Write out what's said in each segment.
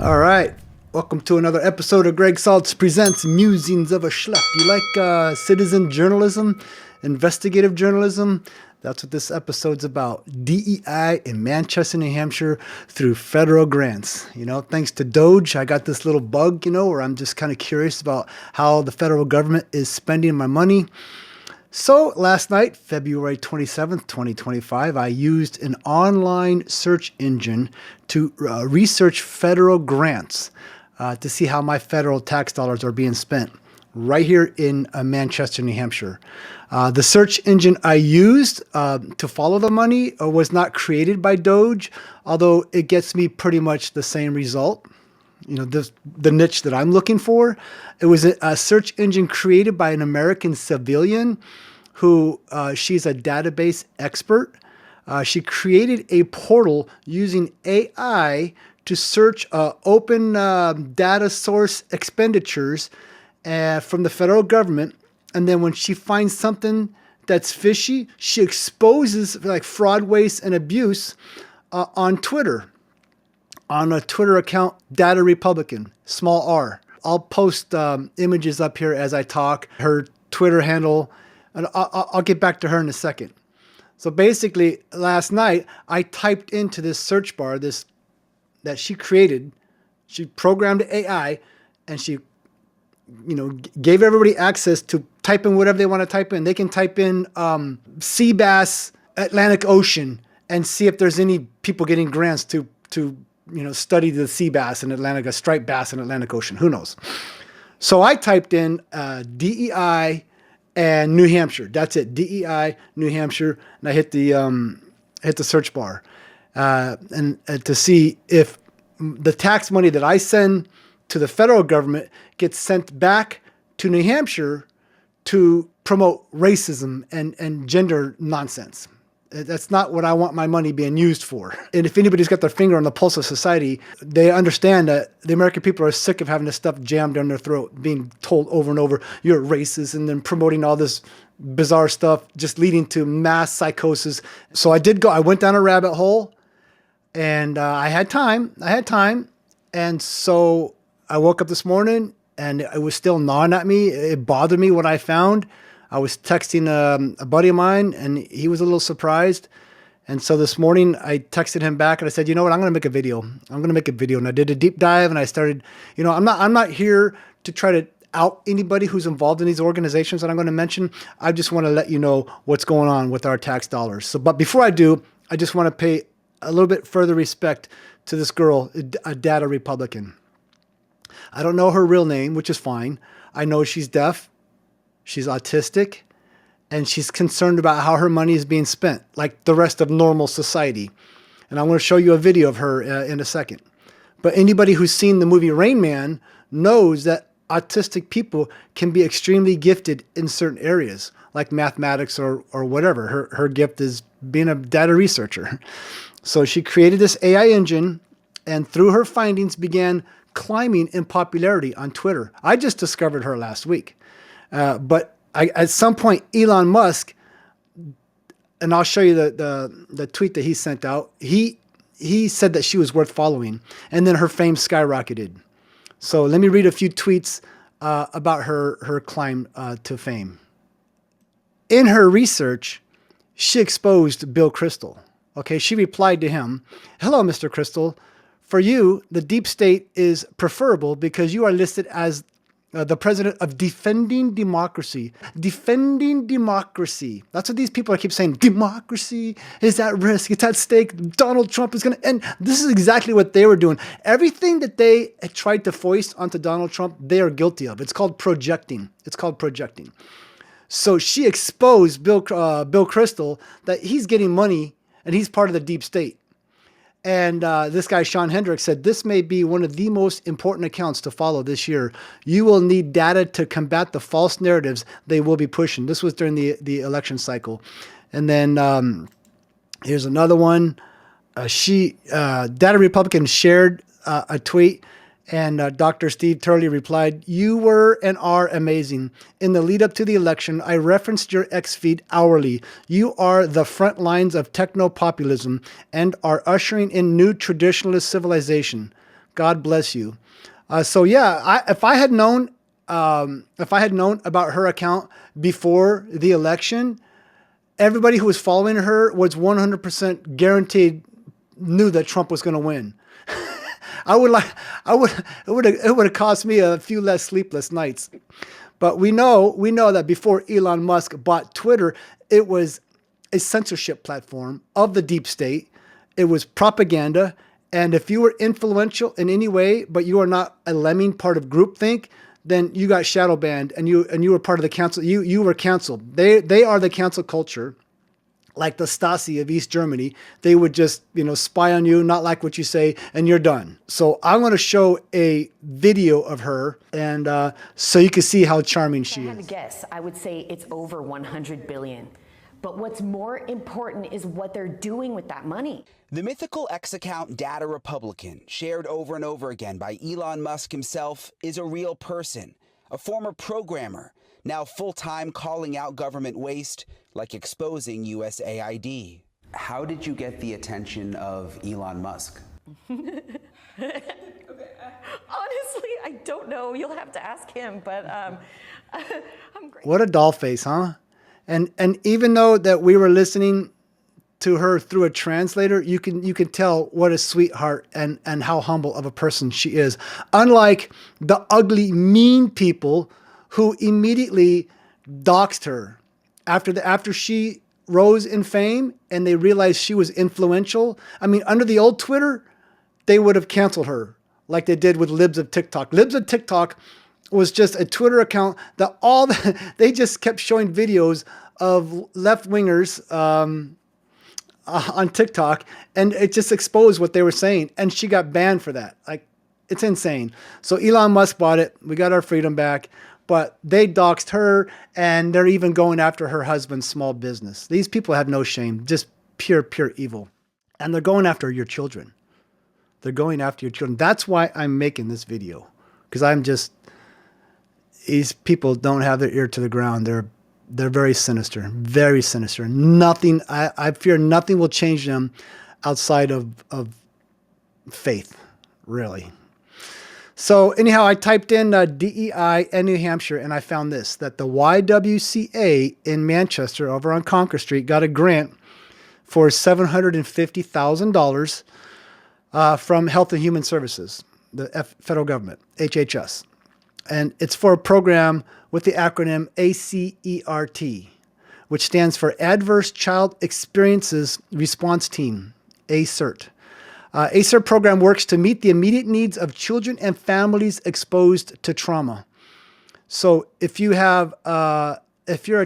All right. Welcome to another episode of Greg Saltz Presents Musings of a Schlep. You like citizen journalism, investigative journalism? That's what this episode's about. DEI in Manchester, New Hampshire through federal grants. Thanks to Doge, I got this little bug, where I'm just kind of curious about how the federal government is spending my money. So last night, February 27th, 2025, I used an online search engine to research federal grants to see how my federal tax dollars are being spent right here in Manchester, New Hampshire. The search engine I used to follow the money was not created by Doge, although it gets me pretty much the same result. The niche that I'm looking for. It was a search engine created by an American civilian who she's a database expert. She created a portal using AI to search open data source expenditures from the federal government. And then when she finds something that's fishy, she exposes like fraud, waste, and abuse on Twitter. On a Twitter account, Data Republican, small r. I'll post images up here as I talk, her Twitter handle, and I'll get back to her in a second. So basically, last night, I typed into this search bar, that she created. She programmed AI, and she gave everybody access to type in whatever they want to type in. They can type in sea bass, Atlantic Ocean, and see if there's any people getting grants to study the sea bass in Atlantic, a striped bass in Atlantic Ocean. Who knows? So I typed in DEI and New Hampshire. That's it, DEI, New Hampshire, and I hit the search bar, and to see if the tax money that I send to the federal government gets sent back to New Hampshire to promote racism and gender nonsense. That's not what I want my money being used for. And if anybody's got their finger on the pulse of society, they understand that the American people are sick of having this stuff jammed down their throat, being told over and over, you're racist, and then promoting all this bizarre stuff, just leading to mass psychosis. So I went down a rabbit hole, and I had time. And so I woke up this morning, and it was still gnawing at me. It bothered me what I found. I was texting a buddy of mine, and he was a little surprised. And so this morning, I texted him back, and I said, you know what, I'm going to make a video. And I did a deep dive, and I started, I'm not here to try to out anybody who's involved in these organizations that I'm going to mention. I just want to let you know what's going on with our tax dollars. But before I do, I just want to pay a little bit further respect to this girl, a data Republican. I don't know her real name, which is fine. I know she's deaf. She's autistic, and she's concerned about how her money is being spent, like the rest of normal society. And I'm going to show you a video of her in a second. But anybody who's seen the movie Rain Man knows that autistic people can be extremely gifted in certain areas, like mathematics or whatever. Her gift is being a data researcher. So she created this AI engine, and through her findings began climbing in popularity on Twitter. I just discovered her last week. But at some point, Elon Musk, and I'll show you the tweet that he sent out, he said that she was worth following, and then her fame skyrocketed. So let me read a few tweets about her climb to fame. In her research, she exposed Bill Kristol. Okay, she replied to him, "Hello, Mr. Kristol. For you, the deep state is preferable because you are listed as the president of Defending Democracy. Defending democracy. That's what these people keep saying. Democracy is at risk. It's at stake. Donald Trump is going to end. This is exactly what they were doing. Everything that they tried to foist onto Donald Trump, they are guilty of. It's called projecting. So she exposed Bill Kristol that he's getting money and he's part of the deep state. And this guy, Sean Hendricks, said, this may be one of the most important accounts to follow this year. You will need data to combat the false narratives they will be pushing. This was during the election cycle. And then here's another one. Data Republican shared a tweet, and Dr. Steve Turley replied, "You were and are amazing. In the lead up to the election, I referenced your X feed hourly. You are the front lines of techno-populism and are ushering in new traditionalist civilization. God bless you. So yeah, if I had known about her account before the election, everybody who was following her was 100% guaranteed knew that Trump was going to win. It would have cost me a few less sleepless nights. But we know that before Elon Musk bought Twitter, it was a censorship platform of the deep state. It was propaganda. And if you were influential in any way, but you are not a lemming part of groupthink, then you got shadow banned and you were part of the council. You were canceled. They are the cancel culture. Like the Stasi of East Germany, they would just, spy on you, not like what you say, and you're done. So I'm going to show a video of her, and so you can see how charming she is. If I had to guess, I would say it's over 100 billion. But what's more important is what they're doing with that money. The mythical X account Data Republican, shared over and over again by Elon Musk himself, is a real person, a former programmer, now full-time calling out government waste, like exposing USAID. How did you get the attention of Elon Musk? Honestly, I don't know. You'll have to ask him, but I'm great. What a doll face, huh? And even though that we were listening to her through a translator, you can tell what a sweetheart and how humble of a person she is. Unlike the ugly, mean people who immediately doxed her after she rose in fame and they realized she was influential. I mean, under the old Twitter, they would have canceled her like they did with Libs of TikTok. Libs of TikTok was just a Twitter account that they just kept showing videos of left-wingers on TikTok, and it just exposed what they were saying, and she got banned for that. Like, it's insane. So Elon Musk bought it. We got our freedom back, but they doxed her, and they're even going after her husband's small business. These people have no shame, just pure evil. And they're going after your children. They're going after your children. That's why I'm making this video, because these people don't have their ear to the ground. They're very sinister, very sinister. Nothing, I fear nothing will change them outside of faith, really. So anyhow, I typed in DEI and New Hampshire, and I found this, that the YWCA in Manchester over on Conker Street got a grant for $750,000 from Health and Human Services, the federal government, HHS. And it's for a program with the acronym ACERT, which stands for Adverse Child Experiences Response Team, ACERT. ACERT program works to meet the immediate needs of children and families exposed to trauma. So if you're a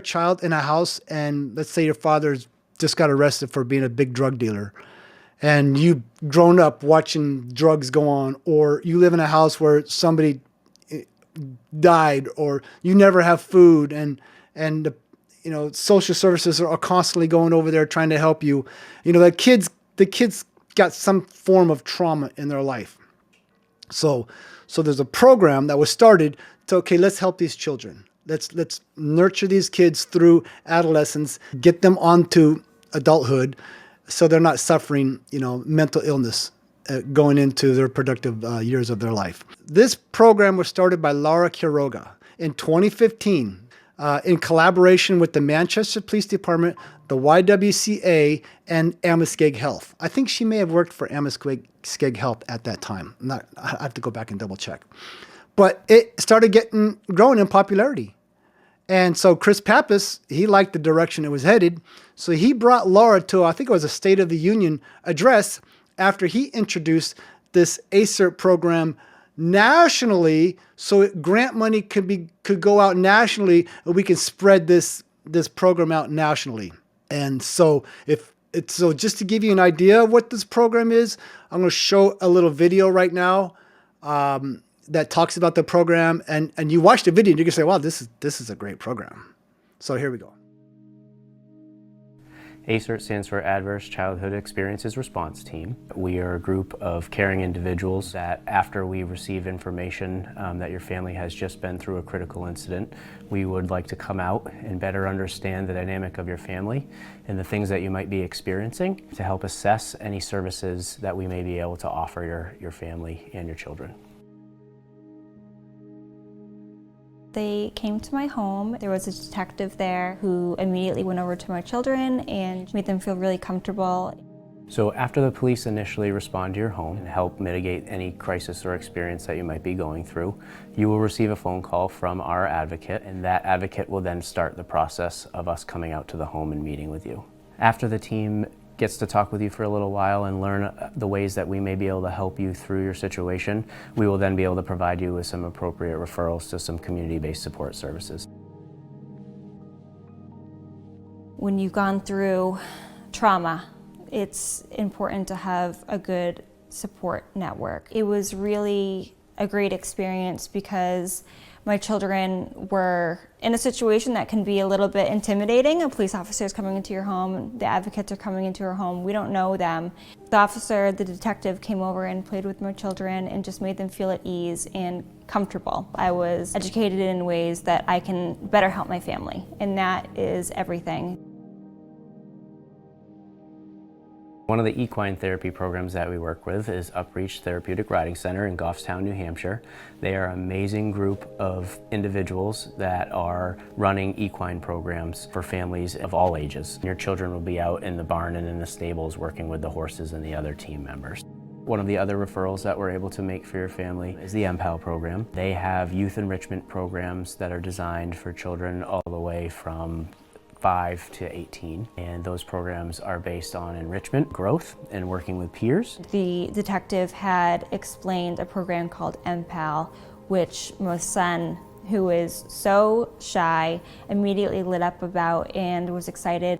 child in a house and let's say your father's just got arrested for being a big drug dealer, and you've grown up watching drugs go on, or you live in a house where somebody died, or you never have food, and social services are constantly going over there trying to help you. The kids got some form of trauma in their life. So there's a program that was started to, okay, let's help these children. Let's nurture these kids through adolescence, get them onto adulthood so they're not suffering, mental illness going into their productive years of their life. This program was started by Laura Quiroga in 2015 in collaboration with the Manchester Police Department, the YWCA, and Amoskeag Health. I think she may have worked for Amoskeag Health at that time. I have to go back and double check. But it started growing in popularity. And so Chris Pappas, he liked the direction it was headed. So he brought Laura to, I think it was a State of the Union address after he introduced this ACERT program nationally, so grant money could go out nationally, and we can spread this program out nationally. And so just to give you an idea of what this program is, I'm going to show a little video right now that talks about the program, and you watch the video and you can say, wow, this is a great program. So here we go. ACERT stands for Adverse Childhood Experiences Response Team. We are a group of caring individuals that after we receive information that your family has just been through a critical incident, we would like to come out and better understand the dynamic of your family and the things that you might be experiencing to help assess any services that we may be able to offer your family and your children. They came to my home. There was a detective there who immediately went over to my children and made them feel really comfortable. So after the police initially respond to your home and help mitigate any crisis or experience that you might be going through, you will receive a phone call from our advocate, and that advocate will then start the process of us coming out to the home and meeting with you. After the team gets to talk with you for a little while and learn the ways that we may be able to help you through your situation, we will then be able to provide you with some appropriate referrals to some community-based support services. When you've gone through trauma, it's important to have a good support network. It was really a great experience because my children were in a situation that can be a little bit intimidating. A police officer is coming into your home, the advocates are coming into your home, we don't know them. The detective came over and played with my children and just made them feel at ease and comfortable. I was educated in ways that I can better help my family, and that is everything. One of the equine therapy programs that we work with is Upreach Therapeutic Riding Center in Goffstown, New Hampshire. They are an amazing group of individuals that are running equine programs for families of all ages. Your children will be out in the barn and in the stables working with the horses and the other team members. One of the other referrals that we're able to make for your family is the MPAL program. They have youth enrichment programs that are designed for children all the way from 5 to 18, and those programs are based on enrichment, growth, and working with peers. The detective had explained a program called MPAL, which my son, who is so shy, immediately lit up about and was excited.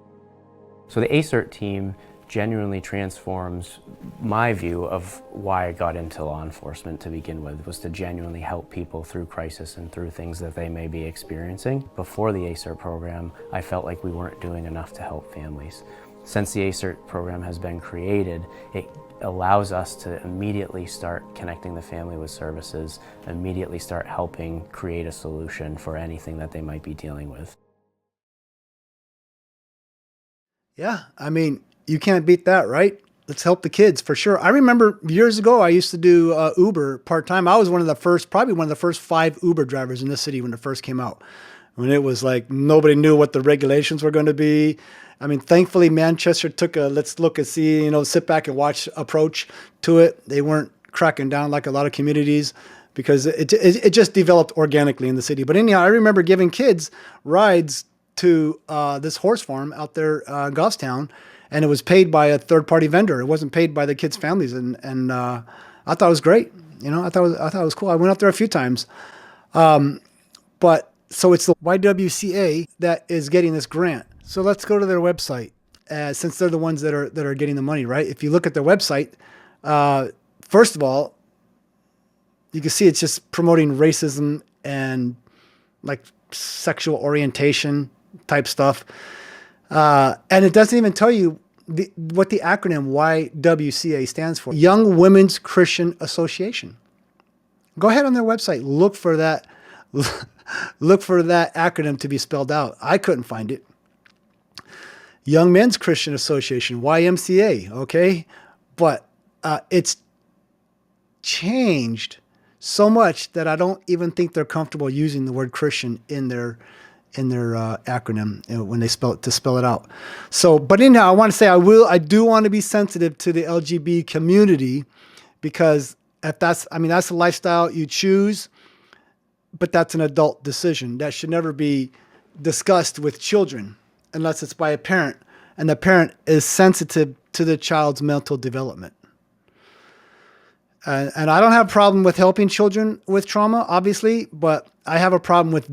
So the ACERT team genuinely transforms my view of why I got into law enforcement to begin with, was to genuinely help people through crisis and through things that they may be experiencing. Before the ACERT program, I felt like we weren't doing enough to help families. Since the ACERT program has been created, it allows us to immediately start connecting the family with services, immediately start helping create a solution for anything that they might be dealing with. Yeah, I mean, you can't beat that, right? Let's help the kids for sure. I remember years ago, I used to do Uber part-time. I was probably one of the first 5 Uber drivers in this city when it first came out. When it was like, nobody knew what the regulations were going to be. I mean, thankfully, Manchester took a let's look and see, sit back and watch approach to it. They weren't cracking down like a lot of communities because it just developed organically in the city. But anyhow, I remember giving kids rides to this horse farm out there, Goffstown, and it was paid by a third-party vendor. It wasn't paid by the kids' families, and I thought it was great. I thought it was cool. I went out there a few times, but so it's the YWCA that is getting this grant. So let's go to their website, since they're the ones that are getting the money, right? If you look at their website, first of all, you can see it's just promoting racism and like sexual orientation type stuff. And it doesn't even tell you what the acronym YWCA stands for. Young Women's Christian Association. Go ahead on their website. Look for that acronym to be spelled out. I couldn't find it. Young Men's Christian Association, YMCA, okay? But it's changed so much that I don't even think they're comfortable using the word Christian in their acronym when they spell it out. So, but anyhow, I want to say I do want to be sensitive to the LGBT community, because if that's the lifestyle you choose, but that's an adult decision that should never be discussed with children unless it's by a parent, and the parent is sensitive to the child's mental development. And I don't have a problem with helping children with trauma, obviously, but I have a problem with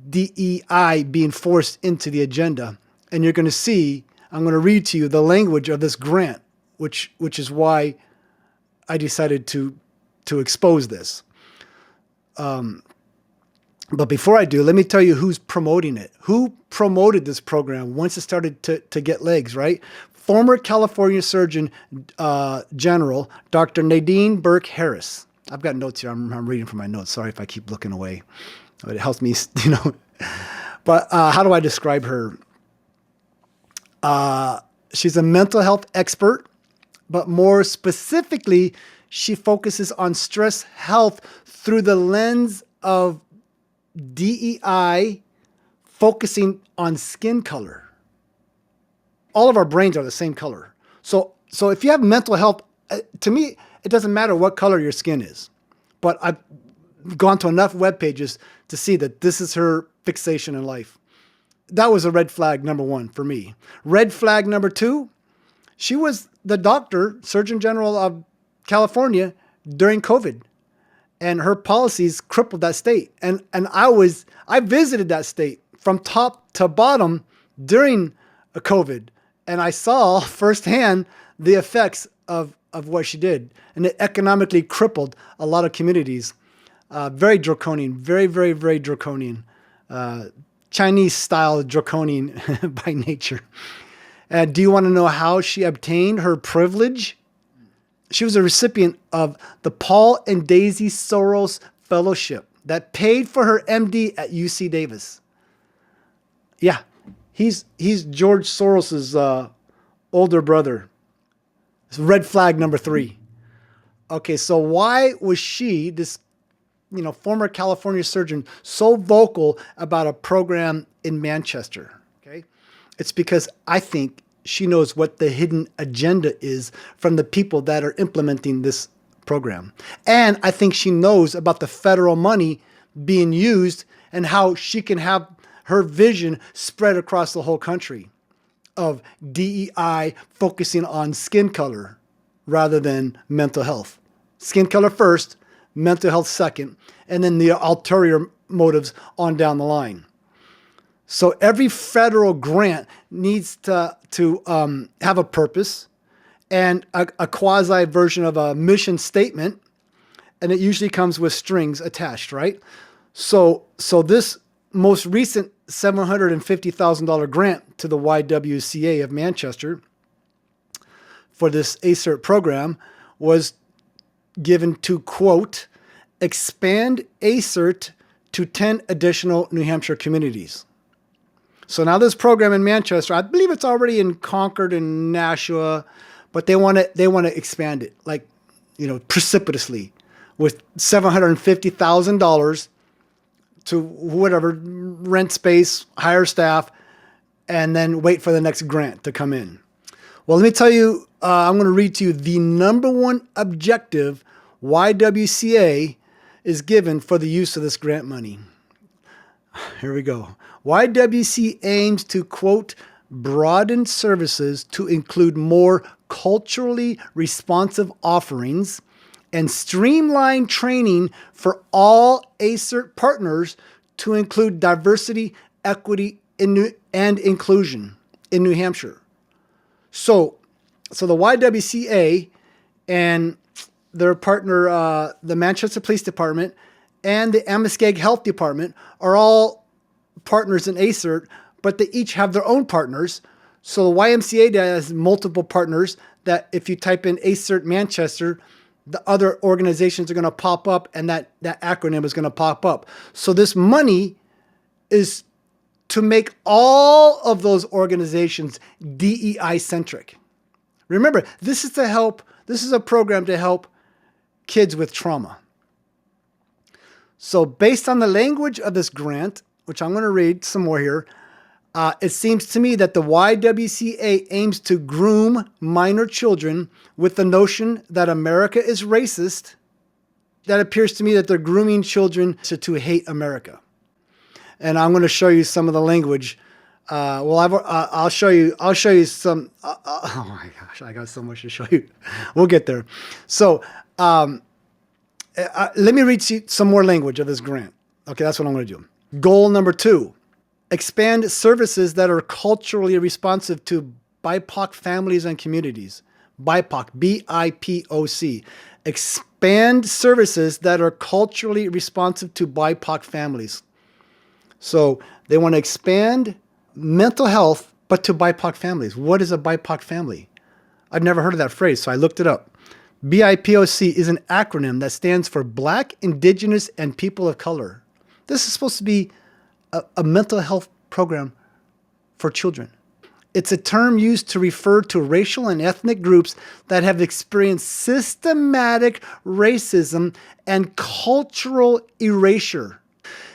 DEI being forced into the agenda. And you're going to see, I'm going to read to you the language of this grant, which is why I decided to expose this. But before I do, let me tell you who's promoting it. Who promoted this program once it started to get legs, right? Former California Surgeon General, Dr. Nadine Burke Harris. I've got notes here. I'm reading from my notes. Sorry if I keep looking away. But it helps me, you know. But how do I describe her? She's a mental health expert, but more specifically, she focuses on stress health through the lens of DEI, focusing on skin color. All of our brains are the same color. So if you have mental health, to me, it doesn't matter what color your skin is. But I've gone to enough web pages to see that this is her fixation in life. That was a red flag number one for me. Red flag number two, she was the doctor, Surgeon General of California during COVID. And her policies crippled that state. And I visited that state from top to bottom during COVID. And I saw firsthand the effects of what she did. And it economically crippled a lot of communities. Very draconian, very, very, very draconian. Chinese-style draconian by nature. Do you want to know how she obtained her privilege? She was a recipient of the Paul and Daisy Soros Fellowship that paid for her MD at UC Davis. Yeah, he's George Soros's older brother. It's red flag number 3. Okay, so why was she, this former California surgeon, so vocal about a program in Manchester? Okay, it's because I think she knows what the hidden agenda is from the people that are implementing this program. And I think she knows about the federal money being used and how she can have her vision spread across the whole country of DEI focusing on skin color rather than mental health. Skin color first, mental health second, and then the ulterior motives on down the line. So every federal grant needs to have a purpose and a quasi version of a mission statement, and it usually comes with strings attached, right? So this most recent $750,000 grant to the YWCA of Manchester for this ACERT program was given to, quote, expand ACERT to 10 additional New Hampshire communities. So now this program in Manchester, I believe it's already in Concord and Nashua, but they want to expand it, like, precipitously, with $750,000 to whatever, rent space, hire staff, and then wait for the next grant to come in. Well, let me tell you, I'm going to read to you the number one objective YWCA is given for the use of this grant money. Here we go. YWCA aims to, quote, broaden services to include more culturally responsive offerings and streamline training for all ACERT partners to include diversity, equity, and inclusion in New Hampshire. So the YWCA and their partner, the Manchester Police Department and the Amoskeag Health Department, are all partners in ACERT, but they each have their own partners. So the YMCA has multiple partners that if you type in ACERT Manchester, the other organizations are going to pop up, and that acronym is going to pop up. So this money is to make all of those organizations DEI centric. Remember, this is a program to help kids with trauma. So based on the language of this grant, which I'm going to read some more here, it seems to me that the YWCA aims to groom minor children with the notion that America is racist. That appears to me that they're grooming children to hate America. And I'm going to show you some of the language. I'll show you some. Oh my gosh, I got so much to show you. We'll get there. So let me read you some more language of this grant. Okay, that's what I'm going to do. Goal number 2, expand services that are culturally responsive to BIPOC families and communities. BIPOC, BIPOC. Expand services that are culturally responsive to BIPOC families. So they want to expand mental health, but to BIPOC families. What is a BIPOC family? I've never heard of that phrase, so I looked it up. BIPOC is an acronym that stands for Black, Indigenous, and People of Color. This is supposed to be a mental health program for children. It's a term used to refer to racial and ethnic groups that have experienced systematic racism and cultural erasure.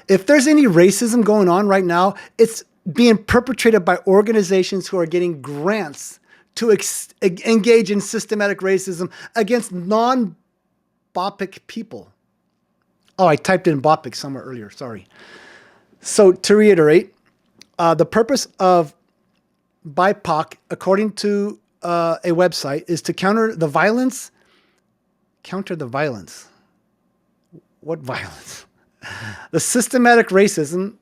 If there's any racism going on right now, it's being perpetrated by organizations who are getting grants to engage in systematic racism against non-BIPOC people. Oh, I typed in BIPOC somewhere earlier, sorry. So to reiterate, the purpose of BIPOC, according to a website, is to counter the violence. Counter the violence. What violence? The systematic racism.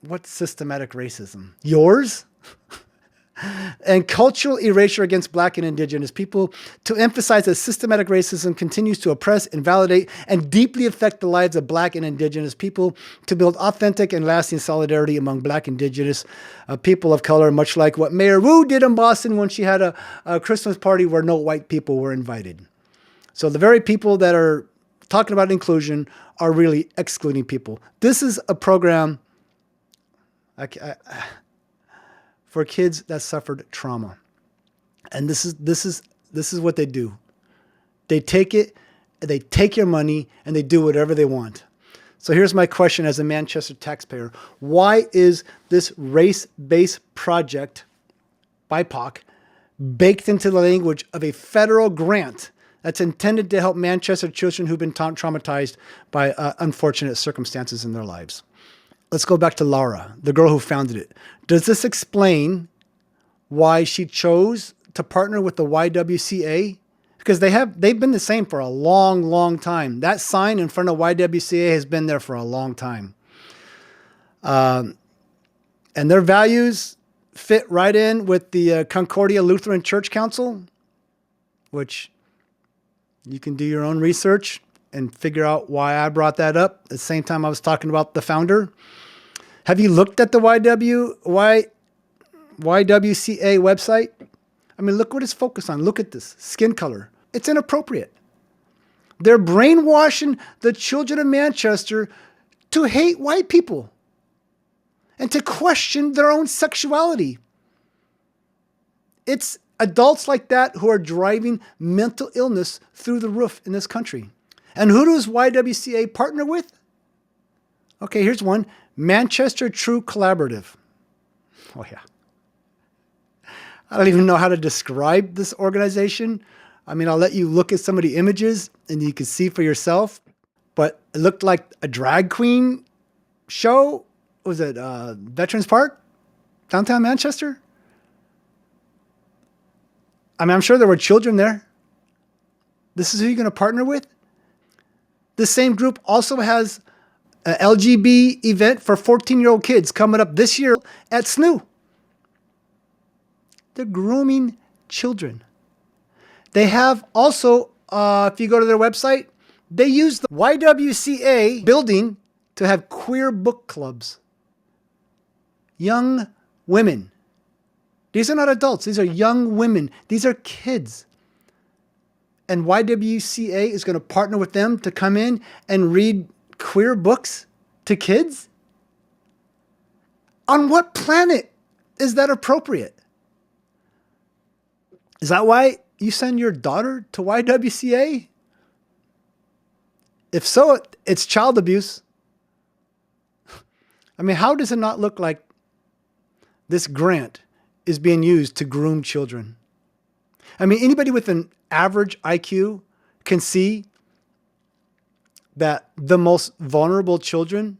What systematic racism? Yours? And cultural erasure against Black and Indigenous people, to emphasize that systematic racism continues to oppress, invalidate, and deeply affect the lives of Black and Indigenous people, to build authentic and lasting solidarity among Black, Indigenous people of color, much like what Mayor Wu did in Boston when she had a Christmas party where no white people were invited. So the very people that are talking about inclusion are really excluding people. This is a program for kids that suffered trauma. And this is what they do. They take it, they take your money, and they do whatever they want. So here's my question as a Manchester taxpayer. Why is this race-based project, BIPOC, baked into the language of a federal grant that's intended to help Manchester children who've been traumatized by unfortunate circumstances in their lives? Let's go back to Laura, the girl who founded it. Does this explain why she chose to partner with the YWCA? Because they've been the same for a long, long time. That sign in front of YWCA has been there for a long time. And their values fit right in with the Concordia Lutheran Church Council, which you can do your own research and figure out why I brought that up at the same time I was talking about the founder. Have you looked at the YWCA website? I mean, look what it's focused on. Look at this. Skin color. It's inappropriate. They're brainwashing the children of Manchester to hate white people and to question their own sexuality. It's adults like that who are driving mental illness through the roof in this country. And who does YWCA partner with? Okay, here's one. Manchester True Collaborative. Oh, yeah. I don't even know how to describe this organization. I mean, I'll let you look at some of the images and you can see for yourself. But it looked like a drag queen show. Was it Veterans Park? Downtown Manchester? I mean, I'm sure there were children there. This is who you're going to partner with? The same group also has an LGB event for 14-year-old kids coming up this year at SNU. They're grooming children. They have also, if you go to their website, they use the YWCA building to have queer book clubs. Young women. These are not adults. These are young women. These are kids. And YWCA is going to partner with them to come in and read queer books to kids? On what planet is that appropriate? Is that why you send your daughter to YWCA? If so, it's child abuse. I mean, how does it not look like this grant is being used to groom children? I mean, anybody with an average IQ can see that the most vulnerable children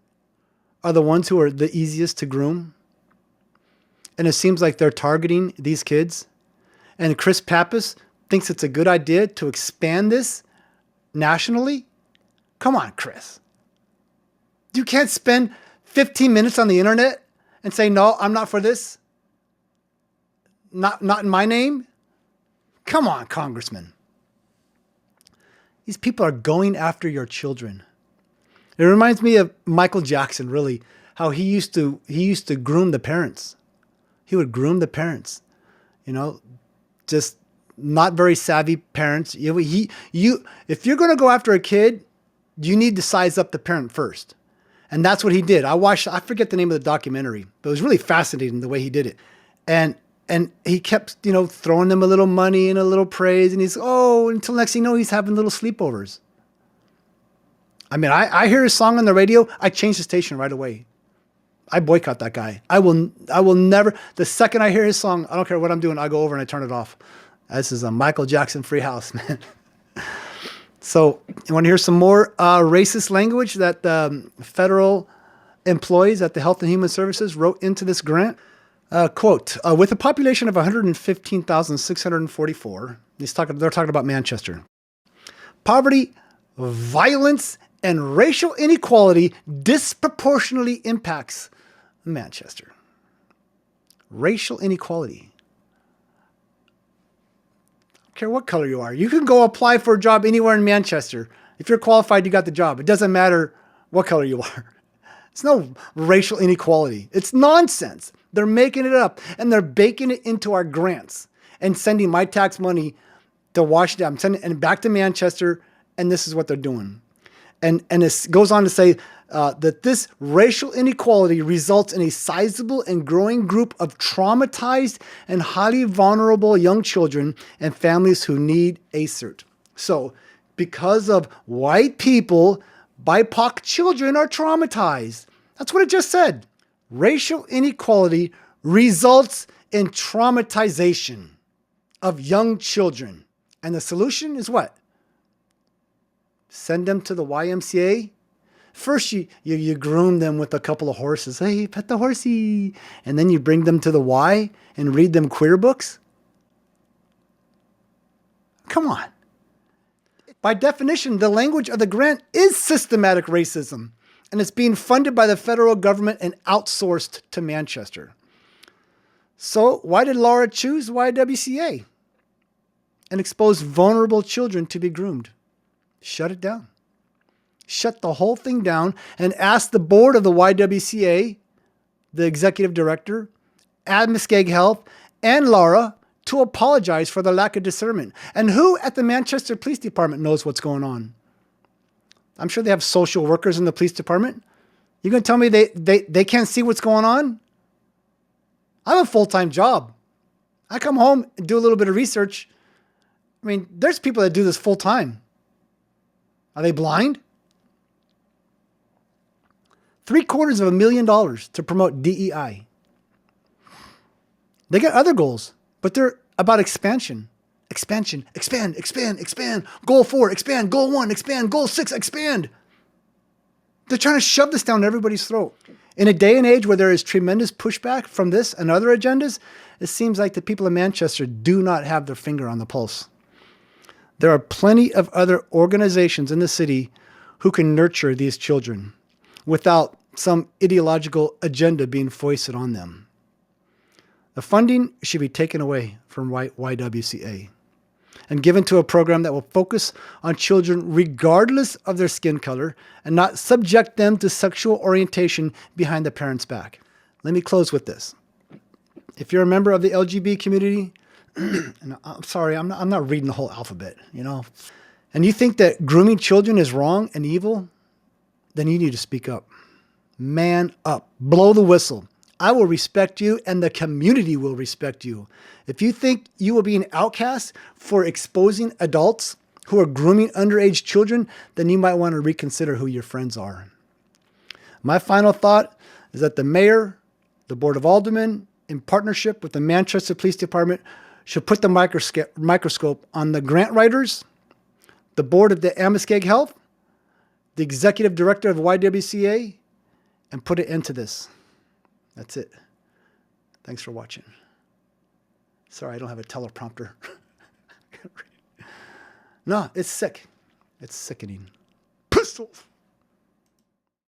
are the ones who are the easiest to groom. And it seems like they're targeting these kids. And Chris Pappas thinks it's a good idea to expand this nationally. Come on, Chris. You can't spend 15 minutes on the internet and say, no, I'm not for this. Not in my name. Come on, Congressman. These people are going after your children. It reminds me of Michael Jackson, really. how he used to groom the parents. He would groom the parents, just not very savvy parents. If you're going to go after a kid, you need to size up the parent first. And that's what he did. I forget the name of the documentary, but it was really fascinating the way he did it. And he kept, throwing them a little money and a little praise. And until next thing you know, he's having little sleepovers. I mean, I hear his song on the radio. I change the station right away. I boycott that guy. I will never, the second I hear his song, I don't care what I'm doing, I go over and I turn it off. This is a Michael Jackson free house, man. So you want to hear some more racist language that federal employees at the Health and Human Services wrote into this grant? Quote, with a population of 115,644, they're talking about Manchester. Poverty, violence, and racial inequality disproportionately impacts Manchester. Racial inequality. I don't care what color you are. You can go apply for a job anywhere in Manchester. If you're qualified, you got the job. It doesn't matter what color you are. It's no racial inequality. It's nonsense. They're making it up, and they're baking it into our grants and sending my tax money to Washington. I'm sending it back to Manchester, and this is what they're doing. And it goes on to say that this racial inequality results in a sizable and growing group of traumatized and highly vulnerable young children and families who need a cert. So because of white people, BIPOC children are traumatized. That's what it just said. Racial inequality results in traumatization of young children. And the solution is what? Send them to the YMCA. First, you groom them with a couple of horses. Hey, pet the horsey. And then you bring them to the Y and read them queer books. Come on. By definition, the language of the grant is systematic racism, and it's being funded by the federal government and outsourced to Manchester. So why did Laura choose YWCA and expose vulnerable children to be groomed? Shut it down. Shut the whole thing down and ask the board of the YWCA, the executive director, Muskeg Health, and Laura to apologize for the lack of discernment. And who at the Manchester Police Department knows what's going on? I'm sure they have social workers in the police department. You're going to tell me they can't see what's going on? I have a full-time job. I come home and do a little bit of research. I mean, there's people that do this full-time. Are they blind? $750,000 to promote DEI. They got other goals, but they're about expansion. Expansion, expand, expand, expand. Goal 4, expand. Goal 1, expand. Goal 6, expand. They're trying to shove this down everybody's throat. In a day and age where there is tremendous pushback from this and other agendas, it seems like the people of Manchester do not have their finger on the pulse. There are plenty of other organizations in the city who can nurture these children without some ideological agenda being foisted on them. The funding should be taken away from YWCA and given to a program that will focus on children regardless of their skin color and not subject them to sexual orientation behind the parent's back. Let me close with this. If you're a member of the LGBT community, and I'm sorry, I'm not reading the whole alphabet, and you think that grooming children is wrong and evil, then you need to speak up. Man up. Blow the whistle. I will respect you and the community will respect you. If you think you will be an outcast for exposing adults who are grooming underage children, then you might want to reconsider who your friends are. My final thought is that the mayor, the Board of Aldermen, in partnership with the Manchester Police Department, should put the microscope on the grant writers, the board of the Muskeg Health, the executive director of YWCA, and put an end to this. That's it. Thanks for watching. Sorry, I don't have a teleprompter. No, it's sick. It's sickening. Pistols.